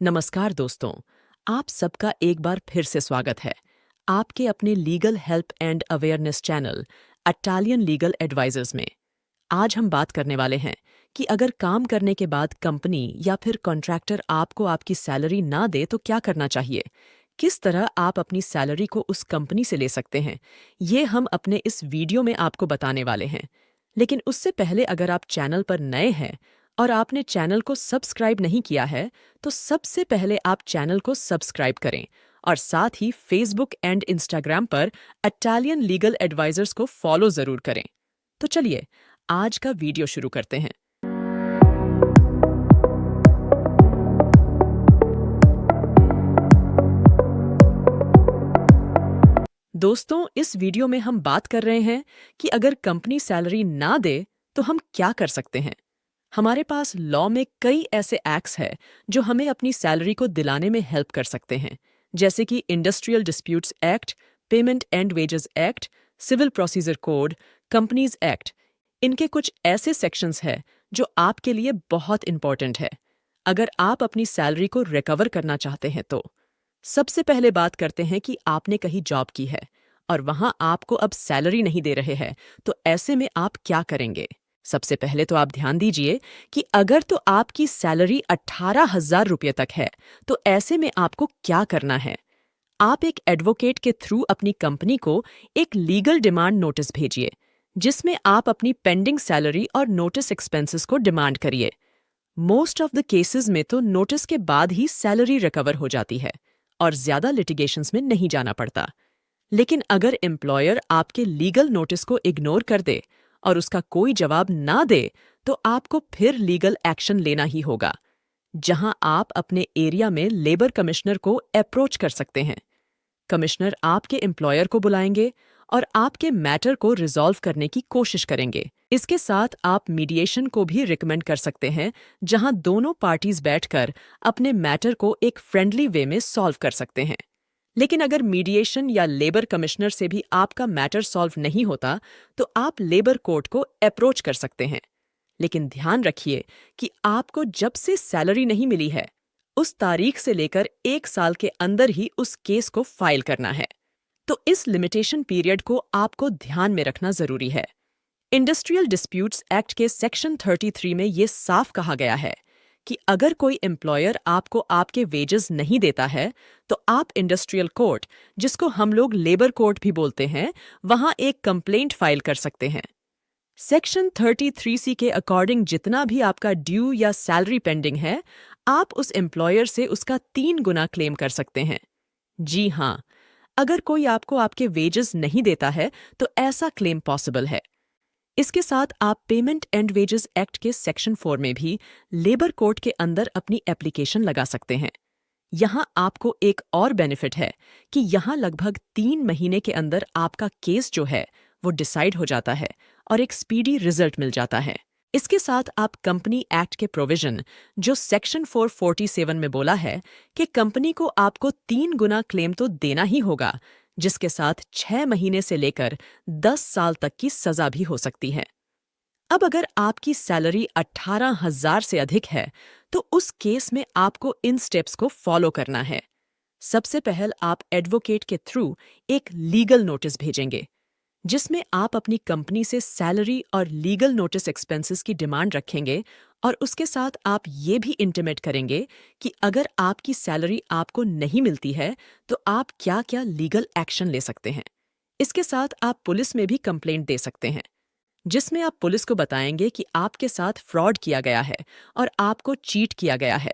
नमस्कार दोस्तों, आप सबका एक बार फिर से स्वागत है आपके अपने legal help and awareness channel Italian legal advisors में। आज हम बात करने वाले हैं कि अगर काम करने के बाद कंपनी या फिर कॉन्ट्रैक्टर आपको आपकी सैलरी ना दे तो क्या करना चाहिए, किस तरह आप अपनी सैलरी को उस कंपनी से ले सकते हैं। ये हम अपने इस वीडियो में आपको बताने वाले हैं। लेकिन उससे पहले अगर आप चैनल पर नए हैं और आपने चैनल को सब्सक्राइब नहीं किया है तो सबसे पहले आप चैनल को सब्सक्राइब करें और साथ ही फेसबुक एंड इंस्टाग्राम पर इटालियन लीगल एडवाइजर्स को फॉलो जरूर करें। तो चलिए आज का वीडियो शुरू करते हैं। दोस्तों, इस वीडियो में हम बात कर रहे हैं कि अगर कंपनी सैलरी ना दे तो हम क्या कर सकते हैं। हमारे पास लॉ में कई ऐसे एक्ट्स हैं जो हमें अपनी सैलरी को दिलाने में हेल्प कर सकते हैं, जैसे कि industrial disputes act, payment and wages act, civil procedure code, companies act. इनके कुछ ऐसे सेक्शंस हैं जो आपके लिए बहुत इंपॉर्टेंट है अगर आप अपनी सैलरी को रिकवर करना चाहते हैं तो। सबसे पहले बात करते हैं कि आपने कहीं जॉब की है और वहां आपको अब सैलरी नहीं दे रहे हैं, तो ऐसे में आप क्या करेंगे। सबसे पहले तो आप ध्यान दीजिए कि अगर तो आपकी सैलरी 18,000 रुपये तक है तो ऐसे में आपको क्या करना है। आप एक एडवोकेट के थ्रू अपनी कंपनी को एक लीगल डिमांड नोटिस भेजिए जिसमें आप अपनी पेंडिंग सैलरी और नोटिस एक्सपेंसेस को डिमांड करिए। मोस्ट ऑफ द केसेस में तो नोटिस के बाद ही सैलरी रिकवर हो जाती है और ज्यादा लिटिगेशंस में नहीं जाना पड़ता। लेकिन अगर एम्प्लॉयर आपके लीगल नोटिस को इग्नोर कर दे और उसका कोई जवाब ना दे तो आपको फिर लीगल एक्शन लेना ही होगा, जहां आप अपने एरिया में लेबर कमिश्नर को अप्रोच कर सकते हैं। कमिश्नर आपके एम्प्लॉयर को बुलाएंगे और आपके मैटर को रिजॉल्व करने की कोशिश करेंगे। इसके साथ आप मीडिएशन को भी रिकमेंड कर सकते हैं, जहां दोनों पार्टीज बैठकर अपने मैटर को एक फ्रेंडली वे में सॉल्व कर सकते हैं। लेकिन अगर मीडिएशन या लेबर कमिश्नर से भी आपका मैटर सॉल्व नहीं होता तो आप लेबर कोर्ट को अप्रोच कर सकते हैं। लेकिन ध्यान रखिए कि आपको जब से सैलरी नहीं मिली है उस तारीख से लेकर 1 साल के अंदर ही उस केस को फाइल करना है। तो इस लिमिटेशन पीरियड को आपको ध्यान में रखना जरूरी है। इंडस्ट्रियल डिस्प्यूट्स एक्ट के सेक्शन 33 में ये साफ कहा गया है कि अगर कोई एम्प्लॉयर आपको आपके वेजेस नहीं देता है तो आप इंडस्ट्रियल कोर्ट, जिसको हम लोग लेबर कोर्ट भी बोलते हैं, वहां एक कंप्लेंट फाइल कर सकते हैं। सेक्शन 33C के अकॉर्डिंग जितना भी आपका ड्यू या सैलरी पेंडिंग है, आप उस एम्प्लॉयर से उसका 3 गुना क्लेम कर सकते हैं। जी हाँ, अगर कोई आपको आपके वेजेस नहीं देता है तो ऐसा क्लेम पॉसिबल है। इसके साथ आप पेमेंट एंड वेजेस एक्ट के सेक्शन 4 में भी लेबर कोर्ट के अंदर अपनी एप्लीकेशन लगा सकते हैं। यहां आपको एक और बेनिफिट है कि यहां लगभग 3 महीने के अंदर आपका केस जो है वो डिसाइड हो जाता है और एक स्पीडी रिजल्ट मिल जाता है। इसके साथ आप कंपनी एक्ट के प्रोविजन जो सेक्शन 447 में बोला है कि कंपनी को आपको 3 गुना क्लेम तो देना ही होगा, जिसके साथ 6 महीने से लेकर 10 साल तक की सजा भी हो सकती है। अब अगर आपकी सैलरी 18,000 से अधिक है तो उस केस में आपको इन स्टेप्स को फॉलो करना है। सबसे पहले आप एडवोकेट के थ्रू एक लीगल नोटिस भेजेंगे जिसमें आप अपनी कंपनी से सैलरी और लीगल नोटिस एक्सपेंसेस की डिमांड रखेंगे और उसके साथ आप ये भी इंटीमेट करेंगे कि अगर आपकी सैलरी आपको नहीं मिलती है तो आप क्या क्या लीगल एक्शन ले सकते हैं। इसके साथ आप पुलिस में भी कंप्लेंट दे सकते हैं, जिसमें आप पुलिस को बताएंगे कि आपके साथ फ्रॉड किया गया है और आपको चीट किया गया है।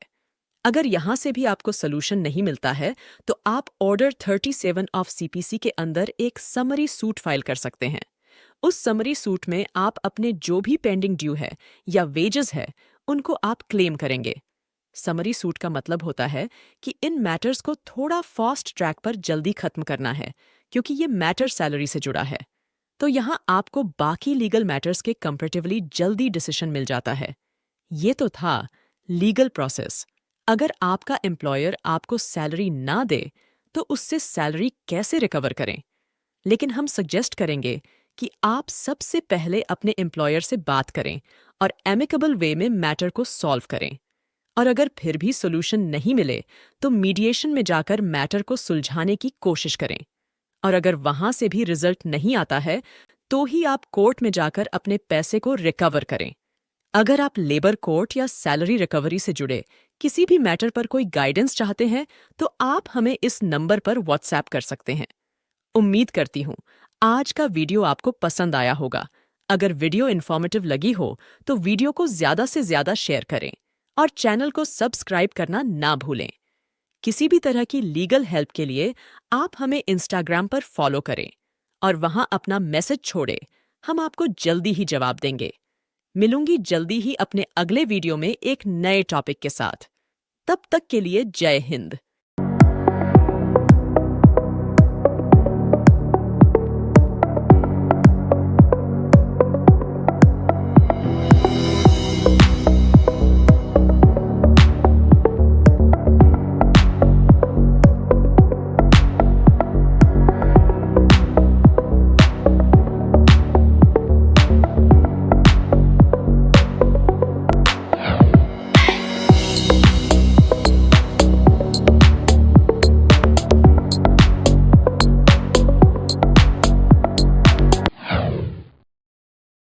अगर यहां से भी आपको सोल्यूशन नहीं मिलता है तो आप ऑर्डर 37 ऑफ सीपीसी के अंदर एक समरी सूट फाइल कर सकते हैं। उस समरी सूट में आप अपने जो भी पेंडिंग ड्यू है या वेजेस है उनको आप क्लेम करेंगे। समरी सूट का मतलब होता है कि इन मैटर्स को थोड़ा फास्ट ट्रैक पर जल्दी खत्म करना है, क्योंकि ये मैटर सैलरी से जुड़ा है। तो यहाँ आपको बाकी लीगल मैटर्स के कंपैरेटिवली जल्दी डिसीजन मिल जाता है। ये तो था लीगल प्रोसेस। अगर आपका एम्प्लॉयर आपको सैलरी ना दे तो उससे सैलरी कैसे रिकवर करें। लेकिन हम सजेस्ट करेंगे कि आप सबसे पहले अपने एम्प्लॉयर से बात करें और एमिकेबल वे में मैटर को सॉल्व करें। और अगर फिर भी सोल्यूशन नहीं मिले तो मीडिएशन में जाकर मैटर को सुलझाने की कोशिश करें। और अगर वहां से भी रिजल्ट नहीं आता है तो ही आप कोर्ट में जाकर अपने पैसे को रिकवर करें। अगर आप लेबर कोर्ट या सैलरी रिकवरी से जुड़े किसी भी मैटर पर कोई गाइडेंस चाहते हैं तो आप हमें इस नंबर पर व्हाट्सएप कर सकते हैं। उम्मीद करती हूँ आज का वीडियो आपको पसंद आया होगा। अगर वीडियो इन्फॉर्मेटिव लगी हो तो वीडियो को ज्यादा से ज्यादा शेयर करें और चैनल को सब्सक्राइब करना ना भूलें। किसी भी तरह की लीगल हेल्प के लिए आप हमें इंस्टाग्राम पर फॉलो करें और वहां अपना मैसेज छोड़ें। हम आपको जल्दी ही जवाब देंगे। मिलूंगी जल्दी ही अपने अगले वीडियो में एक नए टॉपिक के साथ। तब तक के लिए जय हिंद।